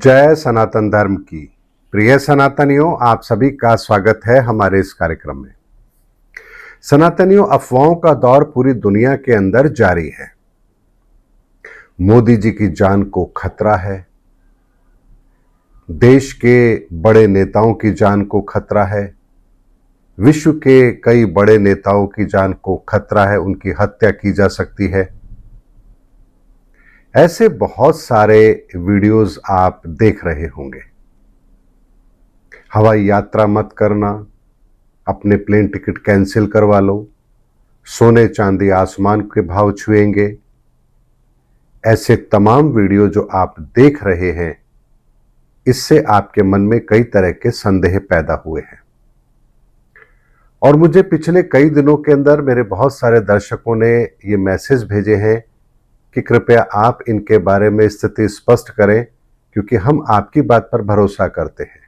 जय सनातन धर्म की। प्रिय सनातनियों, आप सभी का स्वागत है हमारे इस कार्यक्रम में। सनातनियों, अफवाहों का दौर पूरी दुनिया के अंदर जारी है। मोदी जी की जान को खतरा है, देश के बड़े नेताओं की जान को खतरा है, विश्व के कई बड़े नेताओं की जान को खतरा है, उनकी हत्या की जा सकती है। ऐसे बहुत सारे वीडियोस आप देख रहे होंगे। हवाई यात्रा मत करना, अपने प्लेन टिकट कैंसिल करवा लो, सोने चांदी आसमान के भाव छुएंगे। ऐसे तमाम वीडियो जो आप देख रहे हैं, इससे आपके मन में कई तरह के संदेह पैदा हुए हैं। और मुझे पिछले कई दिनों के अंदर मेरे बहुत सारे दर्शकों ने ये मैसेज भेजे हैं कि कृपया आप इनके बारे में स्थिति स्पष्ट करें, क्योंकि हम आपकी बात पर भरोसा करते हैं।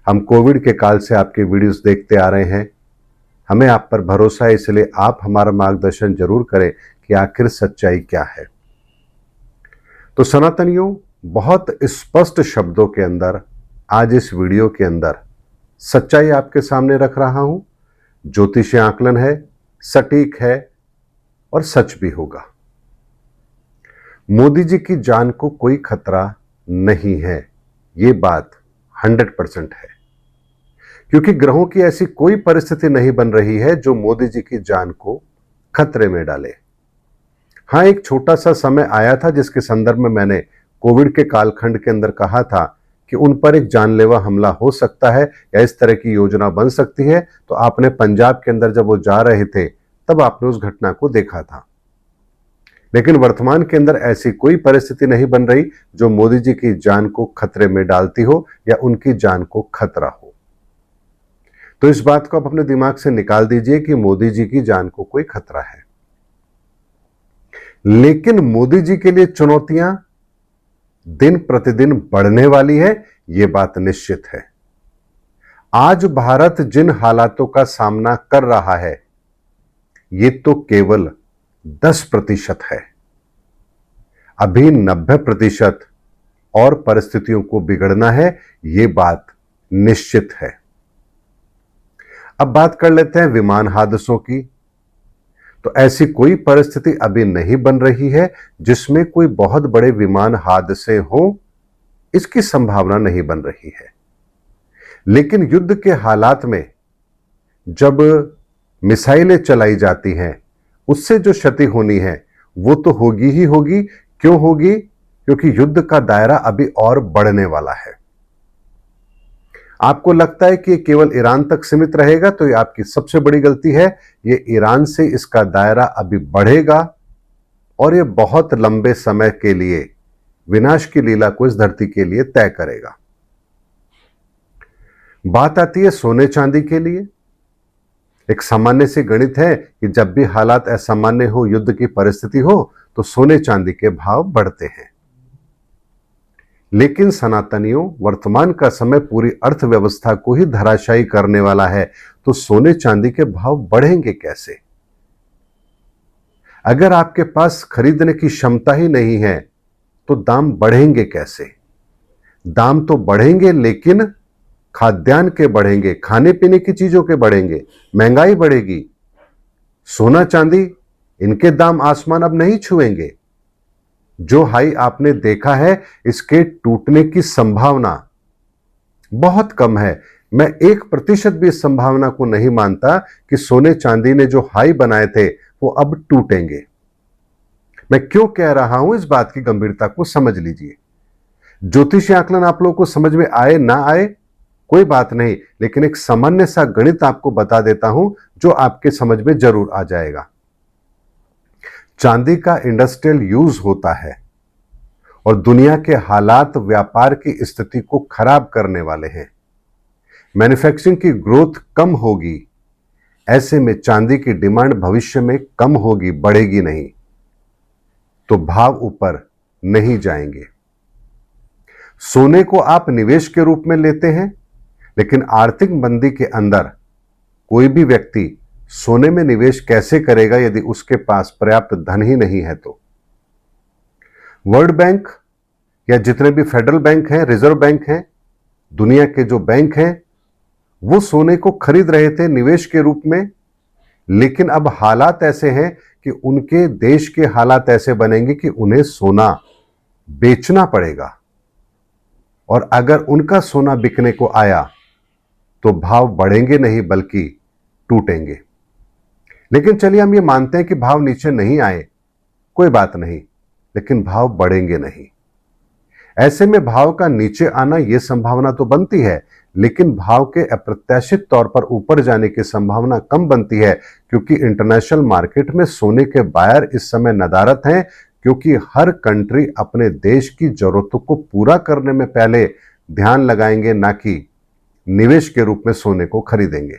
हम कोविड के काल से आपके वीडियोस देखते आ रहे हैं, हमें आप पर भरोसा है, इसलिए आप हमारा मार्गदर्शन जरूर करें कि आखिर सच्चाई क्या है। तो सनातनियों, बहुत स्पष्ट शब्दों के अंदर आज इस वीडियो के अंदर सच्चाई आपके सामने रख रहा हूं। ज्योतिषीय आकलन है, सटीक है और सच भी होगा। मोदी जी की जान को कोई खतरा नहीं है, ये बात 100% है, क्योंकि ग्रहों की ऐसी कोई परिस्थिति नहीं बन रही है जो मोदी जी की जान को खतरे में डाले। हां, एक छोटा सा समय आया था जिसके संदर्भ में मैंने कोविड के कालखंड के अंदर कहा था कि उन पर एक जानलेवा हमला हो सकता है या इस तरह की योजना बन सकती है। तो आपने पंजाब के अंदर जब वो जा रहे थे तब आपने उस घटना को देखा था। लेकिन वर्तमान के अंदर ऐसी कोई परिस्थिति नहीं बन रही जो मोदी जी की जान को खतरे में डालती हो या उनकी जान को खतरा हो। तो इस बात को आप अपने दिमाग से निकाल दीजिए कि मोदी जी की जान को कोई खतरा है। लेकिन मोदी जी के लिए चुनौतियां दिन प्रतिदिन बढ़ने वाली है, यह बात निश्चित है। आज भारत जिन हालातों का सामना कर रहा है, ये तो केवल 10% है। अभी 90% और परिस्थितियों को बिगड़ना है, ये बात निश्चित है। अब बात कर लेते हैं विमान हादसों की। तो ऐसी कोई परिस्थिति अभी नहीं बन रही है जिसमें कोई बहुत बड़े विमान हादसे हों, इसकी संभावना नहीं बन रही है। लेकिन युद्ध के हालात में जब मिसाइलें चलाई जाती हैं, उससे जो क्षति होनी है वो तो होगी ही होगी। क्यों होगी? क्योंकि युद्ध का दायरा अभी और बढ़ने वाला है। आपको लगता है कि ये केवल ईरान तक सीमित रहेगा, तो ये आपकी सबसे बड़ी गलती है। ये ईरान से इसका दायरा अभी बढ़ेगा और ये बहुत लंबे समय के लिए विनाश की लीला को इस धरती के लिए तय करेगा। बात आती है सोने चांदी के लिए। एक सामान्य सी गणित है कि जब भी हालात असामान्य हो, युद्ध की परिस्थिति हो, तो सोने चांदी के भाव बढ़ते हैं। लेकिन सनातनियों, वर्तमान का समय पूरी अर्थव्यवस्था को ही धराशायी करने वाला है, तो सोने चांदी के भाव बढ़ेंगे कैसे? अगर आपके पास खरीदने की क्षमता ही नहीं है तो दाम बढ़ेंगे कैसे? दाम तो बढ़ेंगे, लेकिन खाद्यान्न के बढ़ेंगे, खाने पीने की चीजों के बढ़ेंगे, महंगाई बढ़ेगी। सोना चांदी, इनके दाम आसमान अब नहीं छुएंगे। जो हाई आपने देखा है, इसके टूटने की संभावना बहुत कम है। मैं 1% भी इस संभावना को नहीं मानता कि सोने चांदी ने जो हाई बनाए थे वो अब टूटेंगे। मैं क्यों कह रहा हूं, इस बात की गंभीरता को समझ लीजिए। ज्योतिषीय आकलन आप लोगों को समझ में आए ना आए कोई बात नहीं, लेकिन एक सामान्य सा गणित आपको बता देता हूं जो आपके समझ में जरूर आ जाएगा। चांदी का इंडस्ट्रियल यूज होता है और दुनिया के हालात व्यापार की स्थिति को खराब करने वाले हैं। मैन्युफैक्चरिंग की ग्रोथ कम होगी, ऐसे में चांदी की डिमांड भविष्य में कम होगी, बढ़ेगी नहीं, तो भाव ऊपर नहीं जाएंगे। सोने को आप निवेश के रूप में लेते हैं, लेकिन आर्थिक मंदी के अंदर कोई भी व्यक्ति सोने में निवेश कैसे करेगा यदि उसके पास पर्याप्त धन ही नहीं है? तो वर्ल्ड बैंक या जितने भी फेडरल बैंक हैं, रिजर्व बैंक हैं, दुनिया के जो बैंक हैं, वो सोने को खरीद रहे थे निवेश के रूप में। लेकिन अब हालात ऐसे हैं कि उनके देश के हालात ऐसे बनेंगे कि उन्हें सोना बेचना पड़ेगा, और अगर उनका सोना बिकने को आया तो भाव बढ़ेंगे नहीं बल्कि टूटेंगे। लेकिन चलिए हम ये मानते हैं कि भाव नीचे नहीं आए, कोई बात नहीं, लेकिन भाव बढ़ेंगे नहीं। ऐसे में भाव का नीचे आना यह संभावना तो बनती है, लेकिन भाव के अप्रत्याशित तौर पर ऊपर जाने की संभावना कम बनती है, क्योंकि इंटरनेशनल मार्केट में सोने के बायर इस समय नदारत हैं, क्योंकि हर कंट्री अपने देश की जरूरतों को पूरा करने में पहले ध्यान लगाएंगे, ना कि निवेश के रूप में सोने को खरीदेंगे।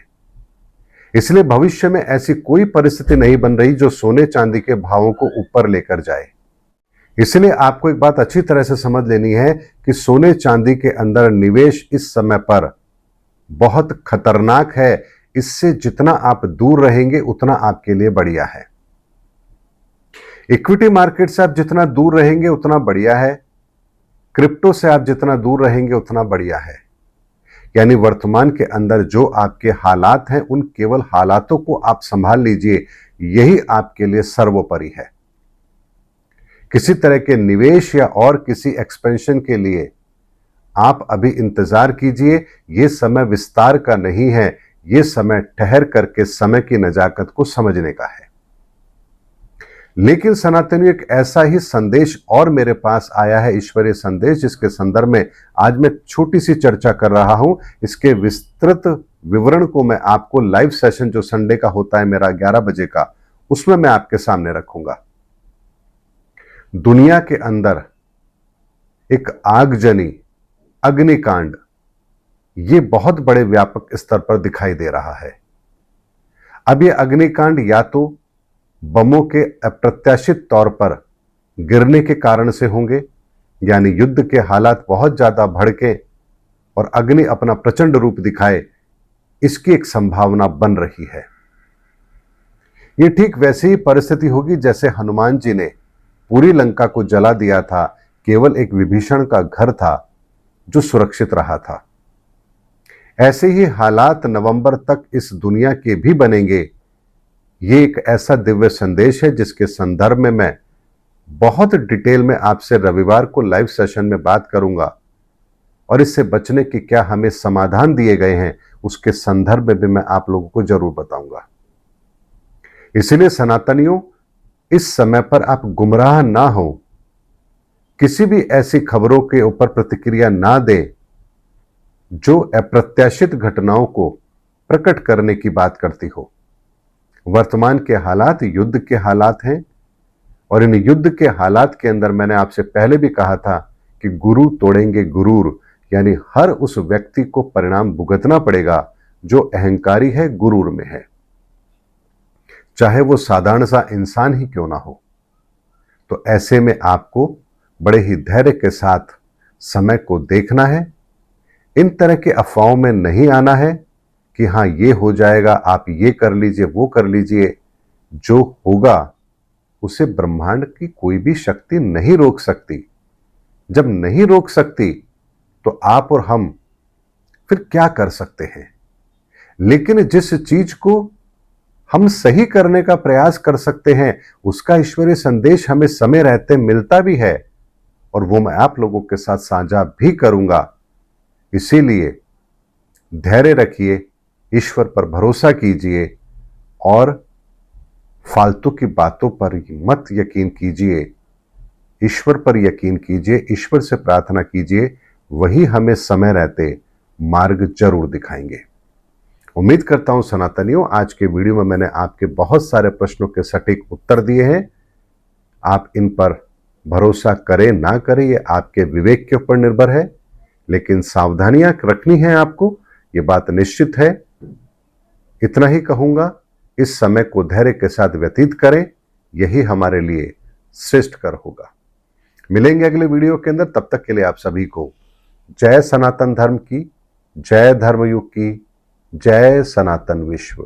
इसलिए भविष्य में ऐसी कोई परिस्थिति नहीं बन रही जो सोने चांदी के भावों को ऊपर लेकर जाए। इसलिए आपको एक बात अच्छी तरह से समझ लेनी है कि सोने चांदी के अंदर निवेश इस समय पर बहुत खतरनाक है। इससे जितना आप दूर रहेंगे उतना आपके लिए बढ़िया है। इक्विटी मार्केट से आप जितना दूर रहेंगे उतना बढ़िया है। क्रिप्टो से आप जितना दूर रहेंगे उतना बढ़िया है। यानी वर्तमान के अंदर जो आपके हालात हैं, उन केवल हालातों को आप संभाल लीजिए, यही आपके लिए सर्वोपरि है। किसी तरह के निवेश या और किसी एक्सपेंशन के लिए आप अभी इंतजार कीजिए। यह समय विस्तार का नहीं है, यह समय ठहर करके समय की नजाकत को समझने का है। लेकिन सनातनी, एक ऐसा ही संदेश और मेरे पास आया है, ईश्वरीय संदेश, जिसके संदर्भ में आज मैं छोटी सी चर्चा कर रहा हूं। इसके विस्तृत विवरण को मैं आपको लाइव सेशन जो संडे का होता है मेरा 11 बजे का, उसमें मैं आपके सामने रखूंगा। दुनिया के अंदर एक आगजनी अग्निकांड ये बहुत बड़े व्यापक स्तर पर दिखाई दे रहा है। अब ये अग्निकांड या तो बमों के अप्रत्याशित तौर पर गिरने के कारण से होंगे, यानी युद्ध के हालात बहुत ज्यादा भड़के और अग्नि अपना प्रचंड रूप दिखाए, इसकी एक संभावना बन रही है। ये ठीक वैसी ही परिस्थिति होगी जैसे हनुमान जी ने पूरी लंका को जला दिया था। केवल एक विभीषण का घर था जो सुरक्षित रहा था। ऐसे ही हालात नवंबर तक इस दुनिया के भी बनेंगे। ये एक ऐसा दिव्य संदेश है जिसके संदर्भ में मैं बहुत डिटेल में आपसे रविवार को लाइव सेशन में बात करूंगा, और इससे बचने के क्या हमें समाधान दिए गए हैं उसके संदर्भ में भी मैं आप लोगों को जरूर बताऊंगा। इसलिए सनातनियों, इस समय पर आप गुमराह ना हो, किसी भी ऐसी खबरों के ऊपर प्रतिक्रिया ना दें जो अप्रत्याशित घटनाओं को प्रकट करने की बात करती हो। वर्तमान के हालात युद्ध के हालात हैं, और इन युद्ध के हालात के अंदर मैंने आपसे पहले भी कहा था कि गुरु तोड़ेंगे गुरूर, यानी हर उस व्यक्ति को परिणाम भुगतना पड़ेगा जो अहंकारी है, गुरूर में है, चाहे वो साधारण सा इंसान ही क्यों ना हो। तो ऐसे में आपको बड़े ही धैर्य के साथ समय को देखना है। इन तरह के अफवाहों में नहीं आना है कि हाँ ये हो जाएगा, आप ये कर लीजिए, वो कर लीजिए। जो होगा उसे ब्रह्मांड की कोई भी शक्ति नहीं रोक सकती। जब नहीं रोक सकती तो आप और हम फिर क्या कर सकते हैं। लेकिन जिस चीज को हम सही करने का प्रयास कर सकते हैं, उसका ईश्वरीय संदेश हमें समय रहते मिलता भी है, और वो मैं आप लोगों के साथ साझा भी करूंगा। इसीलिए धैर्य रखिए, ईश्वर पर भरोसा कीजिए, और फालतू की बातों पर मत यकीन कीजिए। ईश्वर पर यकीन कीजिए, ईश्वर से प्रार्थना कीजिए, वही हमें समय रहते मार्ग जरूर दिखाएंगे। उम्मीद करता हूं सनातनियों, आज के वीडियो में मैंने आपके बहुत सारे प्रश्नों के सटीक उत्तर दिए हैं। आप इन पर भरोसा करें ना करें ये आपके विवेक के ऊपर निर्भर है, लेकिन सावधानियां रखनी है आपको, ये बात निश्चित है। इतना ही कहूंगा, इस समय को धैर्य के साथ व्यतीत करें, यही हमारे लिए श्रेष्ठ कर होगा। मिलेंगे अगले वीडियो के अंदर, तब तक के लिए आप सभी को जय सनातन धर्म की, जय धर्मयुग की, जय सनातन विश्व।